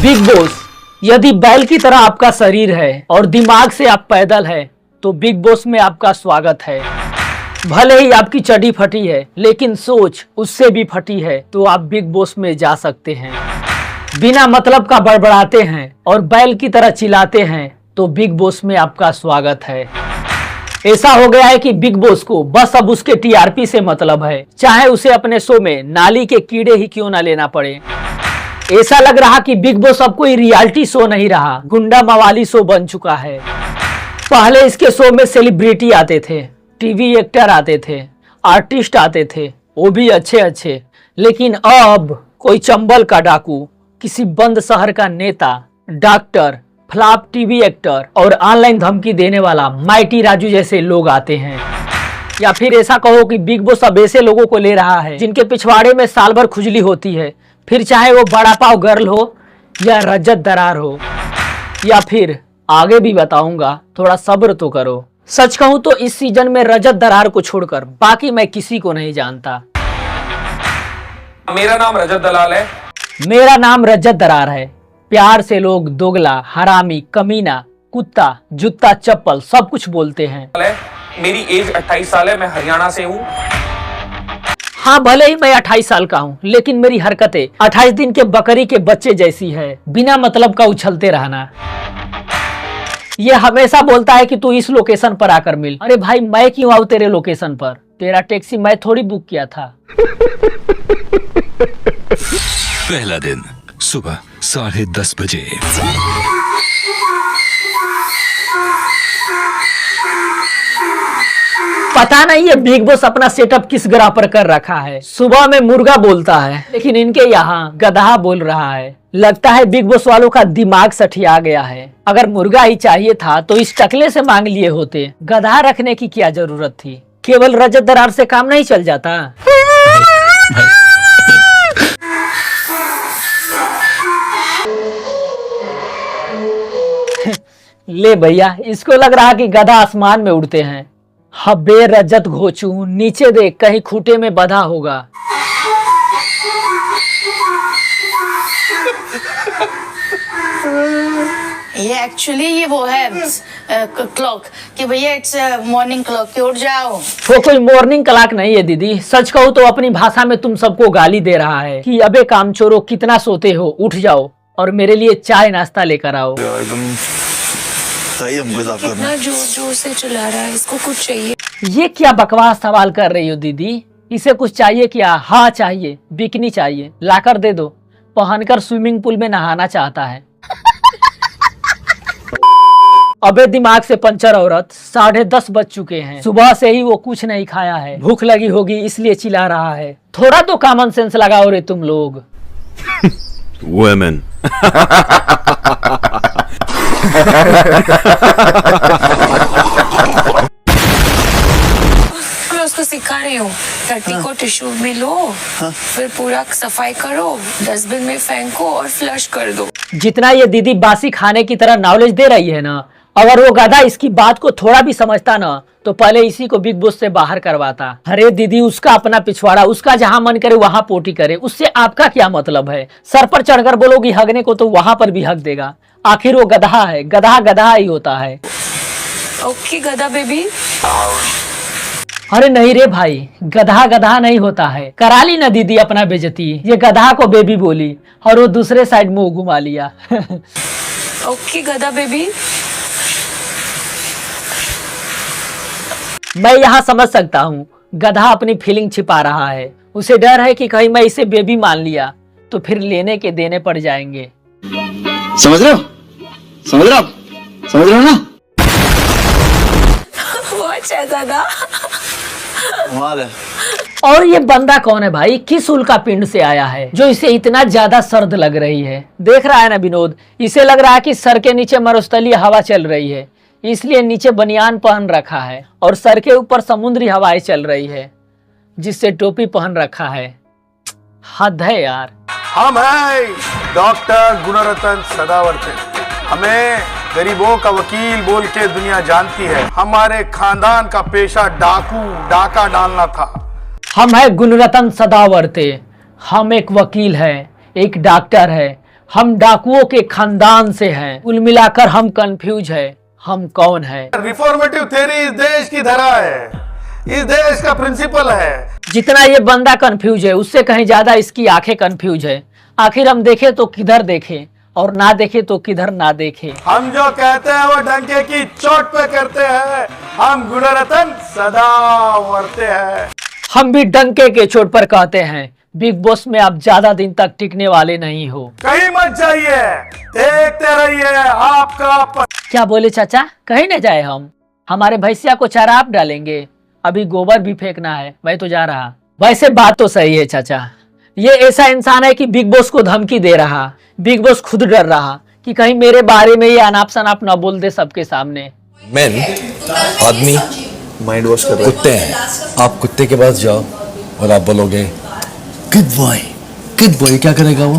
Big boss, यदि बैल की तरह आपका शरीर है और दिमाग से आप पैदल है तो बिग बॉस में आपका स्वागत है। भले ही आपकी चड्डी फटी है लेकिन सोच उससे भी फटी है तो आप बिग बॉस में जा सकते हैं। बिना मतलब का बड़बड़ाते हैं और बैल की तरह चिल्लाते हैं तो बिग बॉस में आपका स्वागत है। ऐसा हो गया है कि बिग बॉस को बस अब उसके टीआरपी से मतलब है, चाहे उसे अपने शो में नाली के कीड़े ही क्यों ना लेना पड़े। ऐसा लग रहा कि बिग बॉस अब कोई रियलिटी शो नहीं रहा, गुंडा मवाली शो बन चुका है। पहले इसके शो में सेलिब्रिटी आते थे, टीवी एक्टर आते थे, आर्टिस्ट आते थे, वो भी अच्छे अच्छे, लेकिन अब कोई चंबल का डाकू, किसी बंद शहर का नेता, डॉक्टर, फ्लॉप टीवी एक्टर और ऑनलाइन धमकी देने वाला माइटी राजू जैसे लोग आते हैं। या फिर ऐसा कहो कि बिग बॉस अब ऐसे लोगों को ले रहा है जिनके पिछवाड़े में साल भर खुजली होती है, फिर चाहे वो बड़ा पाव गर्ल हो या रजत दरार हो, या फिर आगे भी बताऊंगा, थोड़ा सब्र तो करो। सच कहूं तो इस सीजन में रजत दरार को छोड़कर बाकी मैं किसी को नहीं जानता। मेरा नाम रजत दलाल है। मेरा नाम रजत दरार है। प्यार से लोग दोगला, हरामी, कमीना, कुत्ता, जूता, चप्पल सब कुछ बोलते हैं। मेरी एज 28 साल है, मैं हरियाणा से हूँ। हाँ, भले ही मैं 28 साल का हूँ लेकिन मेरी हरकतें 28 दिन के बकरी के बच्चे जैसी है, बिना मतलब का उछलते रहना। ये हमेशा बोलता है कि तू इस लोकेशन पर आकर मिल। अरे भाई, मैं क्यों आऊँ तेरे लोकेशन पर? तेरा टैक्सी मैं थोड़ी बुक किया था। पहला दिन सुबह 10:30 बजे। पता नहीं ये बिग बॉस अपना सेटअप किस ग्रह पर कर रखा है। सुबह में मुर्गा बोलता है लेकिन इनके यहाँ गधा बोल रहा है। लगता है बिग बॉस वालों का दिमाग सठिया गया है। अगर मुर्गा ही चाहिए था तो इस टकले से मांग लिए होते, गधा रखने की क्या जरूरत थी? केवल रजत दरार से काम नहीं चल जाता। ले भैया, इसको लग रहा कि गधा आसमान में उड़ते हैं। हबे रजत घोचू, नीचे देख, कहीं खूंटे में बंधा होगा। ये एक्चुअली ये वो है क्लॉक कि भैया इट्स मॉर्निंग क्लॉक कि उठ जाओ। वो कोई मॉर्निंग क्लॉक नहीं है दीदी। सच कहूँ तो अपनी भाषा में तुम सबको गाली दे रहा है कि अबे कामचोरों, कितना सोते हो, उठ जाओ और मेरे लिए चाय नाश्ता लेकर आओ। कितना जोर जोर से चिल्ला रहा है, इसको कुछ चाहिए। ये क्या बकवास सवाल कर रही हो दीदी? इसे कुछ चाहिए क्या? हाँ चाहिए, बिकनी चाहिए, लाकर दे दो। पहनकर स्विमिंग पूल में नहाना चाहता है। अबे दिमाग से पंचर औरत, 10:30 बज चुके हैं। सुबह से ही वो कुछ नहीं खाया है, भूख लगी होगी इसलिए चिल्ला रहा है। थोड़ा तो कॉमन सेंस लगाओ रे तुम लोग। Women. मैं उसको सिखा रही हूँ, टट्टी को टिश्यू में लो, फिर पूरा सफाई करो, डस्टबिन में फेंको और फ्लश कर दो। जितना ये दीदी बासी खाने की तरह नॉलेज दे रही है ना, अगर वो गधा इसकी बात को थोड़ा भी समझता ना तो पहले इसी को बिग बॉस से बाहर करवाता। अरे दीदी, उसका अपना पिछवाड़ा, उसका जहां मन करे वहां पोटी करे, उससे आपका क्या मतलब है? सर पर चढ़कर बोलोगी हगने को तो वहां पर भी हक देगा। आखिर वो गधा है, गधा गधा ही होता है। ओके गधा बेबी। अरे नहीं रे भाई, गधा गधा नहीं होता है। करा ली ना दीदी अपना बेइज्जती। ये गधा को बेबी बोली और वो दूसरे साइड मुंह घुमा लिया। ओके गधा बेबी। मैं यहाँ समझ सकता हूँ, गधा अपनी फीलिंग छिपा रहा है। उसे डर है कि कहीं मैं इसे बेबी मान लिया तो फिर लेने के देने पड़ जाएंगे। समझ रहे हो? समझ रहे हो? समझ रहे हो ना? वो अच्छा गधा। और ये बंदा कौन है भाई? किस उल्का पिंड से आया है जो इसे इतना ज्यादा सर्द लग रही है? देख रहा है ना विनोद, इसे लग रहा है कि सर के नीचे मरुस्थलीय हवा चल रही है, इसलिए नीचे बनियान पहन रखा है और सर के ऊपर समुद्री हवाएं चल रही है जिससे टोपी पहन रखा है। हद है यार। हम हैं डॉक्टर गुणरतन सदावर्ते। हमें गरीबों का वकील बोल के दुनिया जानती है। हमारे खानदान का पेशा डाका डालना था। हम है गुणरतन सदावर्ते। हम एक वकील है, एक डॉक्टर है हम डाकुओं के खानदान से हैं। कुल मिलाकर हम कंफ्यूज है, हम कौन है। रिफॉर्मेटिव थ्योरी इस देश की धरा है, इस देश का प्रिंसिपल है। जितना ये बंदा कंफ्यूज है उससे कहीं ज्यादा इसकी आंखें कंफ्यूज है। आखिर हम देखे तो किधर देखे और ना देखे तो किधर ना देखे। हम जो कहते हैं वो डंके की चोट पे करते हैं, हम गुणरत्न सदा मरते हैं। हम भी डंके के चोट पर कहते हैं, बिग बॉस में आप ज्यादा दिन तक टिकने वाले नहीं हो। कहीं मत जाइए, देखते रहिए आपका क्या बोले चाचा, कहीं न जाए हम? हमारे भैंसिया को चारा आप डालेंगे, अभी गोबर भी फेंकना है, मैं तो जा रहा। वैसे बात तो सही है चाचा, ये ऐसा इंसान है कि बिग बॉस को धमकी दे रहा। बिग बॉस खुद डर रहा कि कहीं मेरे बारे में ये अनाप शनाप न बोल दे सबके सामने। मैन आदमी माइंड वॉश कर रहे हैं। कुत्ते हैं, आप कुत्ते के पास जाओ और आप बोलोगे गुड बॉय क्या करेगा वो?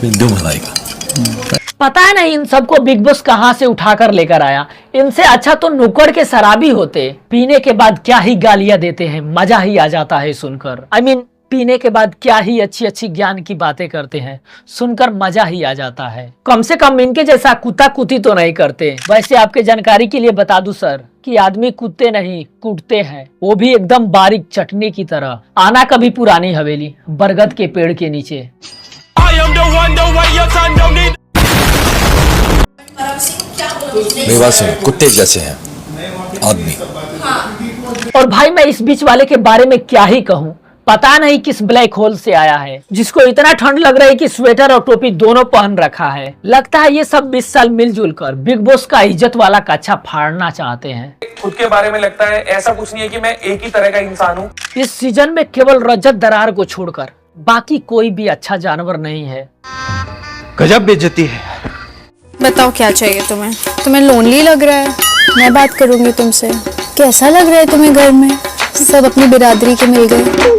बिंदु भलाएगा। पता नहीं इन सबको बिग बॉस कहां से उठाकर लेकर आया। इनसे अच्छा तो नुक्कड़ के शराबी होते। पीने के बाद क्या ही गालियां देते हैं, मजा ही आ जाता है सुनकर। I mean, पीने के बाद क्या ही अच्छी अच्छी ज्ञान की बातें करते हैं, सुनकर मजा ही आ जाता है। कम से कम इनके जैसा कुत्ता कुत्ती तो नहीं करते। वैसे आपके जानकारी के लिए बता दूं सर कि आदमी कुत्ते नहीं कूटते हैं, वो भी एकदम बारीक चटनी की तरह। आना कभी पुरानी हवेली बरगद के पेड़ के नीचे। मेरी बात सुनो, कुत्ते जैसे हैं आदमी। और भाई मैं इस बीच वाले के बारे में क्या ही कहूँ, पता नहीं किस ब्लैक होल से आया है जिसको इतना ठंड लग रहा है कि स्वेटर और टोपी दोनों पहन रखा है। लगता है ये सब 20 साल मिलजुल कर बिग बॉस का इज्जत वाला कच्चा फाड़ना चाहते हैं। खुद के बारे में लगता है ऐसा कुछ नहीं है कि मैं एक ही तरह का इंसान हूँ। इस सीजन में केवल रजत दरार को छोड़कर बाकी कोई भी अच्छा जानवर नहीं है। गजब बेइज्जती है। बताओ क्या चाहिए तुम्हें? तुम्हें लोनली लग रहा है? मैं बात करूंगी तुमसे। कैसा लग रहा है तुम्हें घर में? सब अपनी बिरादरी के मिल गए।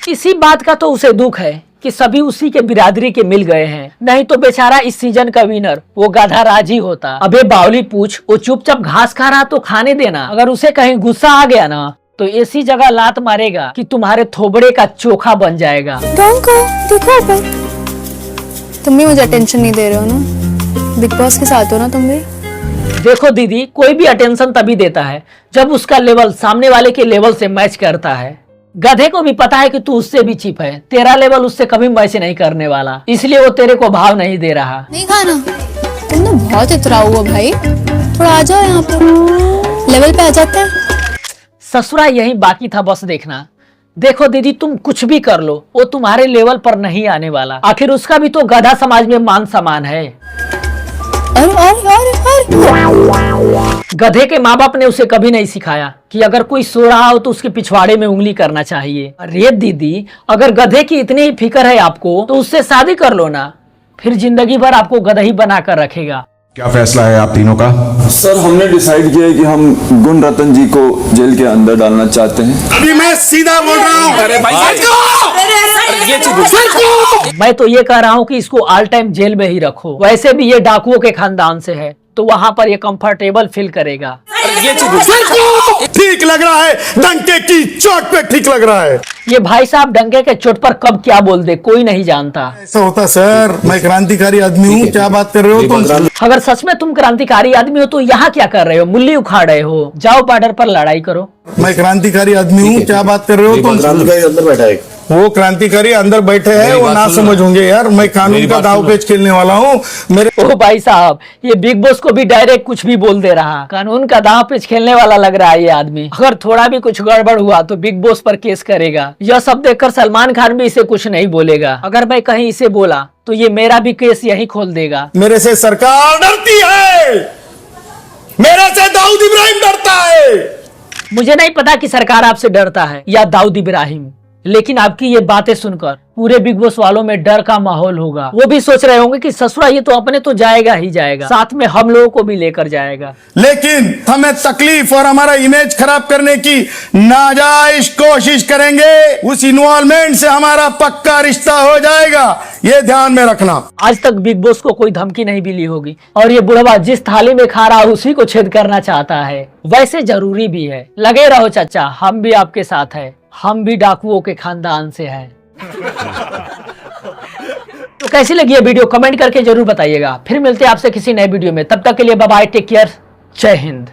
इसी बात का तो उसे दुख है कि सभी उसी के बिरादरी के मिल गए हैं, नहीं तो बेचारा इस सीजन का विनर वो गधा राजी होता। अबे बावली पूछ, वो चुपचाप घास खा रहा तो खाने देना। अगर उसे कहीं गुस्सा आ गया ना तो ऐसी जगह लात मारेगा कि तुम्हारे थोबड़े का चोखा बन जाएगा। देखो तुम भी मुझे अटेंशन नहीं दे रहे हो ना, बिग बॉस के साथ हो ना तुम भी। देखो दीदी, कोई भी अटेंशन तभी देता है जब उसका लेवल सामने वाले के लेवल से मैच करता है। गधे को भी पता है कि तू उससे भी चीप है, तेरा लेवल उससे कभी मैच नहीं करने वाला, इसलिए वो तेरे को भाव नहीं दे रहा। नहीं खाना, तुम तो बहुत इतराऊ हो भाई, थोड़ा आ जाओ यहाँ पर, लेवल पे आ जाते हैं। ससुरा यही बाकी था बस देखना। देखो दीदी, तुम कुछ भी कर लो वो तुम्हारे लेवल पर नहीं आने वाला। आखिर उसका भी तो गधा समाज में मान सम्मान है। गधे के माँ बाप ने उसे कभी नहीं सिखाया कि अगर कोई सो रहा हो तो उसके पिछवाड़े में उंगली करना चाहिए। अरे दीदी, अगर गधे की इतनी ही फिक्र है आपको तो उससे शादी कर लो ना, फिर जिंदगी भर आपको गधा ही बना कर रखेगा। क्या फैसला है आप तीनों का? सर हमने डिसाइड किया है कि हम गुण रतन जी को जेल के अंदर डालना चाहते हैं। अभी मैं सीधा बोल रहा हूँ। अरे भाई मैं तो ये कह रहा हूँ कि इसको ऑल टाइम जेल में ही रखो। वैसे भी ये डाकुओं के खानदान से है तो वहाँ पर ये कंफर्टेबल फील करेगा। ठीक लग रहा है, डंके की चोट पे ठीक लग रहा है। ये भाई साहब डंके के चोट पर कब क्या बोल दे कोई नहीं जानता। ऐसा होता सर, मैं क्रांतिकारी आदमी हूँ। क्या बात कर रहे हो तुम? अगर सच में तुम क्रांतिकारी आदमी हो तो यहाँ क्या कर रहे हो? मुल्ली उखाड़ रहे हो? जाओ बॉर्डर पर लड़ाई करो। मैं क्रांतिकारी आदमी हूँ। क्या बात कर रहे हो तुम? क्रांतिकारी अंदर बैठा है। वो क्रांतिकारी अंदर बैठे हैं, वो ना समझ होंगे यार। मैं कानून का दाव पेच खेलने वाला हूँ। मेरे ओ भाई साहब, ये बिग बॉस को भी डायरेक्ट कुछ भी बोल दे रहा। कानून का दांव पेच खेलने वाला लग रहा है ये आदमी। अगर थोड़ा भी कुछ गड़बड़ हुआ तो बिग बॉस पर केस करेगा। यह सब देखकर सलमान खान भी इसे कुछ नहीं बोलेगा। अगर मैं कहीं इसे बोला तो ये मेरा भी केस यही खोल देगा। मेरे से सरकार डरती है, मेरे से दाऊद इब्राहिम डरता है। मुझे नहीं पता कि सरकार आपसे डरता है या दाऊद इब्राहिम, लेकिन आपकी ये बातें सुनकर पूरे बिग बॉस वालों में डर का माहौल होगा। वो भी सोच रहे होंगे कि ससुरा ये तो अपने तो जाएगा ही जाएगा, साथ में हम लोगों को भी लेकर जाएगा। लेकिन हमें तकलीफ और हमारा इमेज खराब करने की नाजायज कोशिश करेंगे, उस इन्वॉल्वमेंट से हमारा पक्का रिश्ता हो जाएगा, ये ध्यान में रखना। आज तक बिग बॉस को कोई धमकी नहीं मिली होगी और ये बुढ़वा जिस थाली में खा रहा उसी को छेद करना चाहता है। वैसे जरूरी भी है। लगे रहो चाचा, हम भी आपके साथ है। हम भी डाकुओं के खानदान से हैं। तो कैसी लगी ये वीडियो कमेंट करके जरूर बताइएगा। फिर मिलते हैं आपसे किसी नए वीडियो में, तब तक के लिए बाय बाय, टेक केयर, जय हिंद।